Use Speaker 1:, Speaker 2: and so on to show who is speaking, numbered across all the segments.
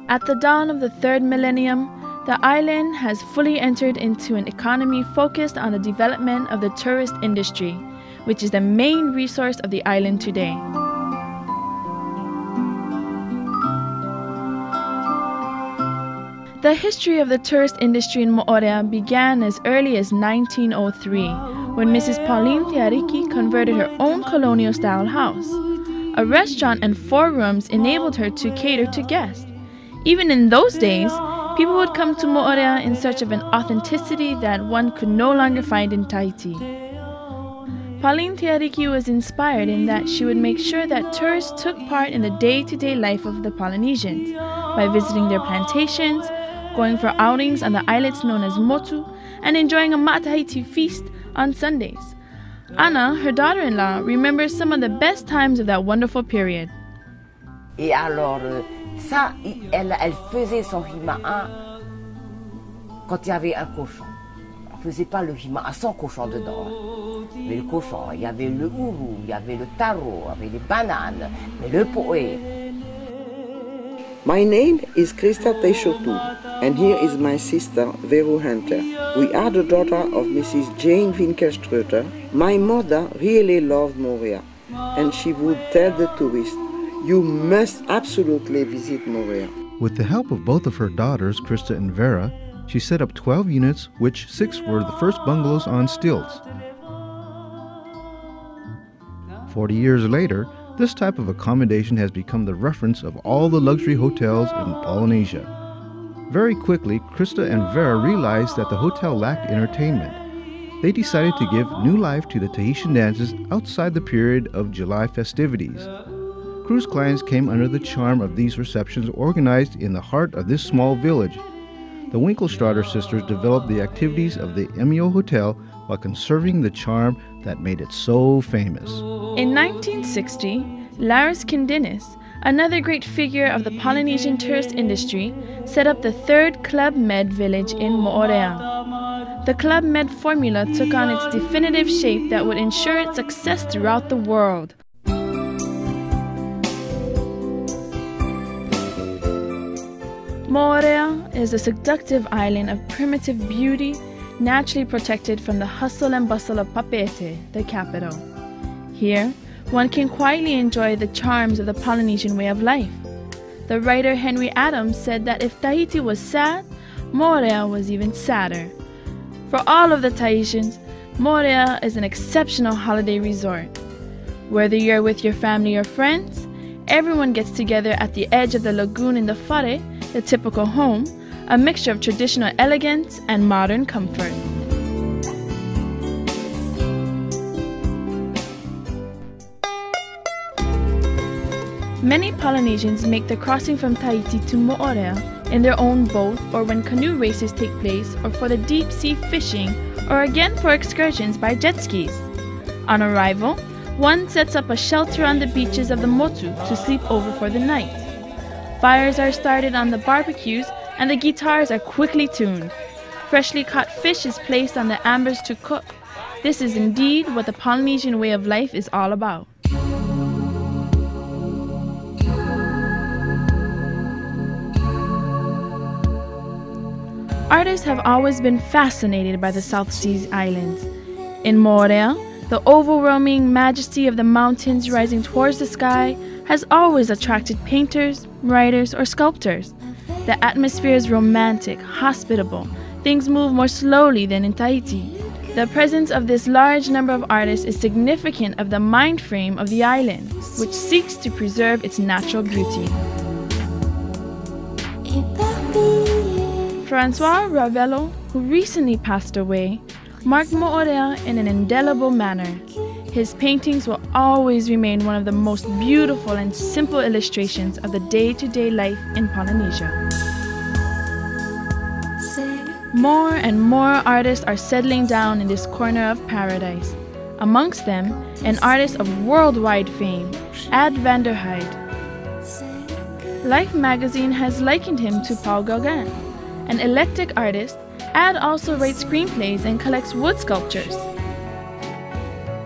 Speaker 1: At the dawn of the third millennium, the island has fully entered into an economy focused on the development of the tourist industry, which is the main resource of the island today. The history of the tourist industry in Moorea began as early as 1903, when Mrs. Pauline Tiariki converted her own colonial-style house. A restaurant and 4 rooms enabled her to cater to guests. Even in those days, people would come to Moorea in search of an authenticity that one could no longer find in Tahiti. Pauline Tiariki was inspired in that she would make sure that tourists took part in the day-to-day life of the Polynesians by visiting their plantations, going for outings on the islets known as motu, and enjoying a Tahiti feast on Sundays. Anna, her daughter-in-law, remembers some of the best times of that wonderful period.
Speaker 2: Et alors, ça, elle faisait son himaa quand il y avait un cochon. Elle ne faisait pas le himaa à 100 cochons dedans. Mais le cochon, il y avait le ourou, il y avait le taro, il y avait les bananes, mais le poé.
Speaker 3: My name is Krista Teixotu, and here is my sister, Veru Hunter. We are the daughter of Mrs. Jane Winkelströter. My mother really loved Moorea, and she would tell the tourists, you must absolutely visit Moorea.
Speaker 4: With the help of both of her daughters, Krista and Vera, she set up 12 units, which 6 were the first bungalows on stilts. 40 years later, this type of accommodation has become the reference of all the luxury hotels in Polynesia. Very quickly, Krista and Vera realized that the hotel lacked entertainment. They decided to give new life to the Tahitian dances outside the period of July festivities. Cruise clients came under the charm of these receptions organized in the heart of this small village. The Winkelstrater sisters developed the activities of the Emio Hotel while conserving the charm that made it so famous.
Speaker 1: In 1960, Laris Kindinis, another great figure of the Polynesian tourist industry, set up the 3rd Club Med village in Moorea. The Club Med formula took on its definitive shape that would ensure its success throughout the world. Moorea is a seductive island of primitive beauty, naturally protected from the hustle and bustle of Papeete, the capital. Here, one can quietly enjoy the charms of the Polynesian way of life. The writer Henry Adams said that if Tahiti was sad, Moorea was even sadder. For all of the Tahitians, Moorea is an exceptional holiday resort. Whether you're with your family or friends, everyone gets together at the edge of the lagoon in the whare, the typical home, a mixture of traditional elegance and modern comfort. Many Polynesians make the crossing from Tahiti to Moorea in their own boat, or when canoe races take place, or for the deep sea fishing, or again for excursions by jet skis. On arrival, one sets up a shelter on the beaches of the Motu to sleep over for the night. Fires are started on the barbecues and the guitars are quickly tuned. Freshly caught fish is placed on the ambers to cook. This is indeed what the Polynesian way of life is all about. Artists have always been fascinated by the South Seas Islands. In Moorea, the overwhelming majesty of the mountains rising towards the sky has always attracted painters, writers, or sculptors. The atmosphere is romantic, hospitable. Things move more slowly than in Tahiti. The presence of this large number of artists is significant of the mind frame of the island, which seeks to preserve its natural beauty. Francois Ravello, who recently passed away, marked Moorea in an indelible manner. His paintings will always remain one of the most beautiful and simple illustrations of the day-to-day life in Polynesia. More and more artists are settling down in this corner of paradise. Amongst them, an artist of worldwide fame, Ad van der Heide. Life magazine has likened him to Paul Gauguin. An eclectic artist, Ad also writes screenplays and collects wood sculptures.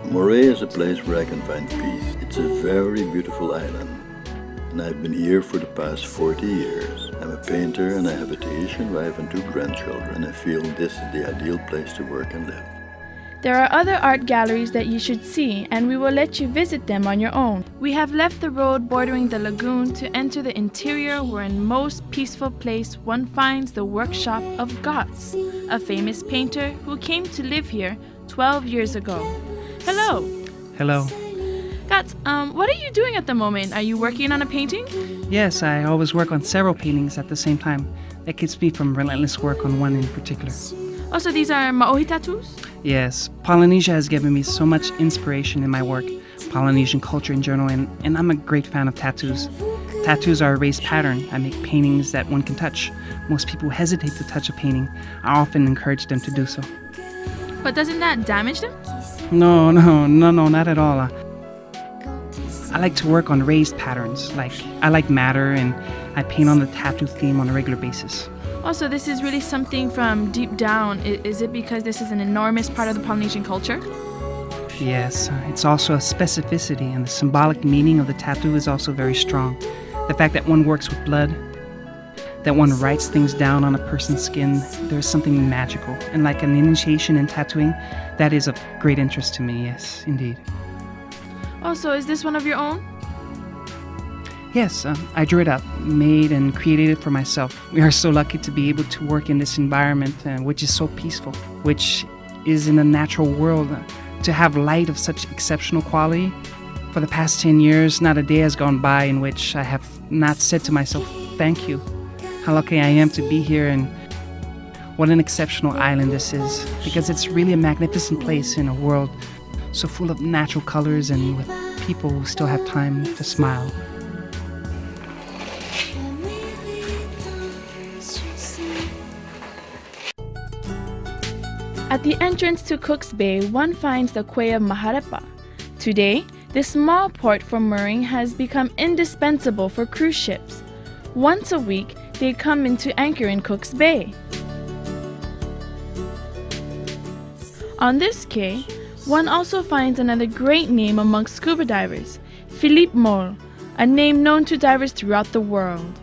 Speaker 5: Moorea is a place where I can find peace. It's a very beautiful island. and I've been here for the past 40 years. I'm a painter and I have a Tahitian wife and 2 grandchildren. I feel this is the ideal place to work and live.
Speaker 1: There are other art galleries that you should see, and we will let you visit them on your own. We have left the road bordering the lagoon to enter the interior, where in most peaceful place one finds the workshop of Gotts, a famous painter who came to live here 12 years ago. Hello.
Speaker 6: Hello.
Speaker 1: Gotts, what are you doing at the moment? Are you working on a painting?
Speaker 6: Yes, I always work on several paintings at the same time. That keeps me from relentless work on one in particular.
Speaker 1: Also, these are Maori tattoos?
Speaker 6: Yes, Polynesia has given me so much inspiration in my work, Polynesian culture in general, and I'm a great fan of tattoos. Tattoos are a raised pattern. I make paintings that one can touch. Most people hesitate to touch a painting. I often encourage them to do so.
Speaker 1: But doesn't that damage them?
Speaker 6: No, not at all. I like to work on raised patterns. I like matter, and I paint on the tattoo theme on a regular basis.
Speaker 1: Also, this is really something from deep down. Is it because this is an enormous part of the Polynesian culture?
Speaker 6: Yes, it's also a specificity, and the symbolic meaning of the tattoo is also very strong. The fact that one works with blood, that one writes things down on a person's skin, there's something magical. And like an initiation in tattooing, that is of great interest to me, yes, indeed.
Speaker 1: Also, is this one of your own?
Speaker 6: Yes, I drew it up, made and created it for myself. We are so lucky to be able to work in this environment, which is so peaceful, which is in a natural world. To have light of such exceptional quality, for the past 10 years, not a day has gone by in which I have not said to myself, thank you. How lucky I am to be here, and what an exceptional island this is, because it's really a magnificent place in a world so full of natural colors and with people who still have time to smile.
Speaker 1: At the entrance to Cook's Bay, one finds the quay of Maharepa. Today, this small port for mooring has become indispensable for cruise ships. Once a week, they come into anchor in Cook's Bay. On this quay, one also finds another great name amongst scuba divers, Philippe Moll, a name known to divers throughout the world.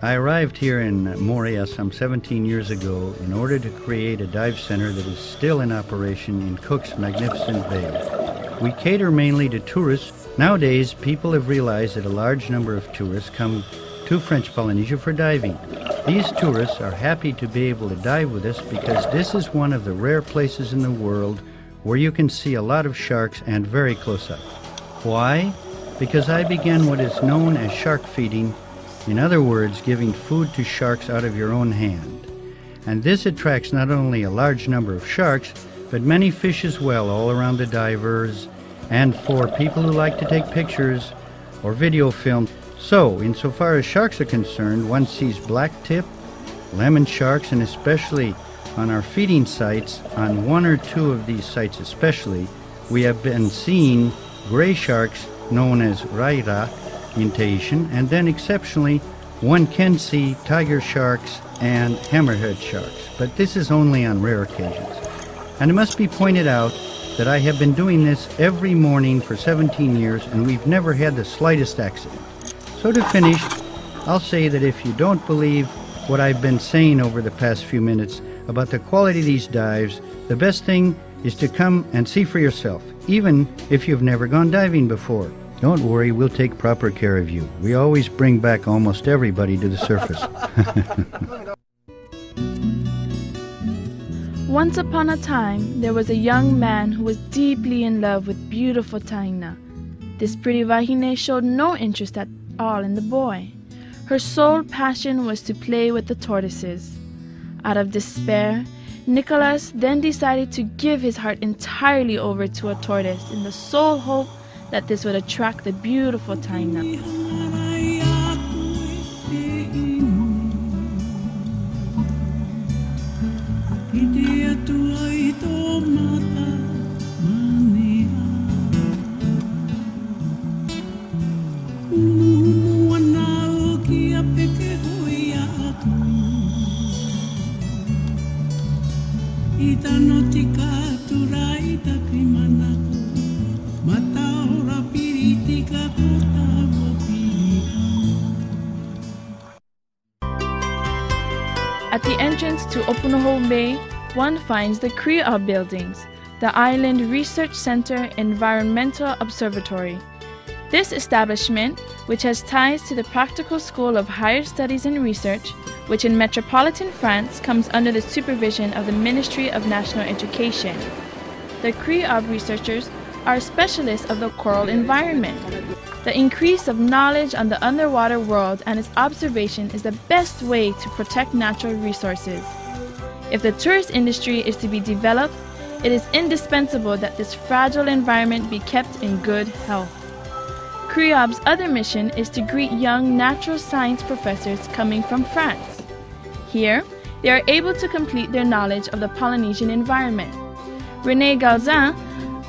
Speaker 7: I arrived here in Moorea some 17 years ago in order to create a dive center that is still in operation in Cook's magnificent bay. We cater mainly to tourists. Nowadays, people have realized that a large number of tourists come to French Polynesia for diving. These tourists are happy to be able to dive with us because this is one of the rare places in the world where you can see a lot of sharks and very close up. Why? Because I began what is known as shark feeding. In other words, giving food to sharks out of your own hand. And this attracts not only a large number of sharks, but many fish as well all around the divers, and for people who like to take pictures or video film. So, insofar as sharks are concerned, one sees blacktip, lemon sharks, and especially on our feeding sites, on 1 or 2 of these sites especially, we have been seeing gray sharks known as raira in Tahitian, and then exceptionally one can see tiger sharks and hammerhead sharks, but this is only on rare occasions. And it must be pointed out that I have been doing this every morning for 17 years and we've never had the slightest accident. So to finish, I'll say that if you don't believe what I've been saying over the past few minutes about the quality of these dives, the best thing is to come and see for yourself, even if you've never gone diving before. Don't worry, we'll take proper care of you. We always bring back almost everybody to the surface.
Speaker 1: Once upon a time, there was a young man who was deeply in love with beautiful Taina. This pretty Wahine showed no interest at all in the boy. Her sole passion was to play with the tortoises. Out of despair, Nicholas then decided to give his heart entirely over to a tortoise in the sole hope that this would attract the beautiful Taina. At the entrance to Opunoho Bay, one finds the Creob buildings, the Island Research Center Environmental Observatory. This establishment, which has ties to the Practical School of Higher Studies and Research, which in metropolitan France comes under the supervision of the Ministry of National Education. The Creob researchers are specialists of the coral environment. The increase of knowledge on the underwater world and its observation is the best way to protect natural resources. If the tourist industry is to be developed, it is indispensable that this fragile environment be kept in good health. Creob's other mission is to greet young natural science professors coming from France. Here, they are able to complete their knowledge of the Polynesian environment. René Galzin,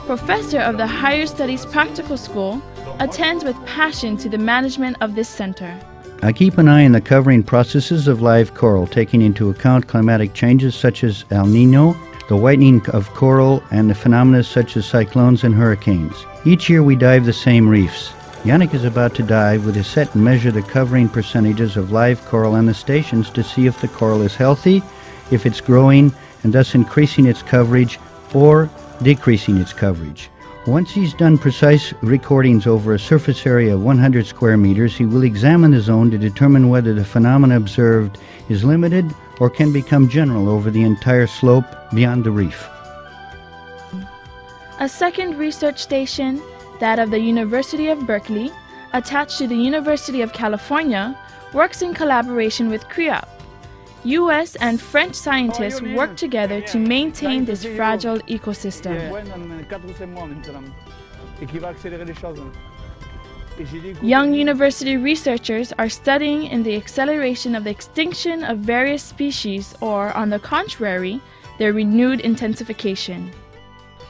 Speaker 1: professor of the Higher Studies Practical School, attends with passion to the management of this center.
Speaker 7: I keep an eye on the covering processes of live coral, taking into account climatic changes such as El Nino, the whitening of coral, and the phenomena such as cyclones and hurricanes. Each year we dive the same reefs. Yannick is about to dive with his set and measure the covering percentages of live coral on the stations to see if the coral is healthy, if it's growing, and thus increasing its coverage or decreasing its coverage. Once he's done precise recordings over a surface area of 100 square meters, he will examine the zone to determine whether the phenomena observed is limited or can become general over the entire slope beyond the reef.
Speaker 1: A second research station, that of the University of Berkeley, attached to the University of California, works in collaboration with Creob. U.S. and French scientists work together to maintain this fragile ecosystem. Young university researchers are studying in the acceleration of the extinction of various species or, on the contrary, their renewed intensification.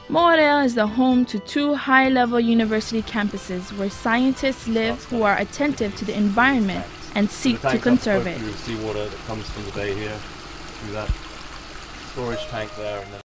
Speaker 1: Moorea is the home to two high-level university campuses where scientists live who are attentive to the environment and seek to conserve it.
Speaker 8: Seawater that comes from the bay here through that storage tank there. And then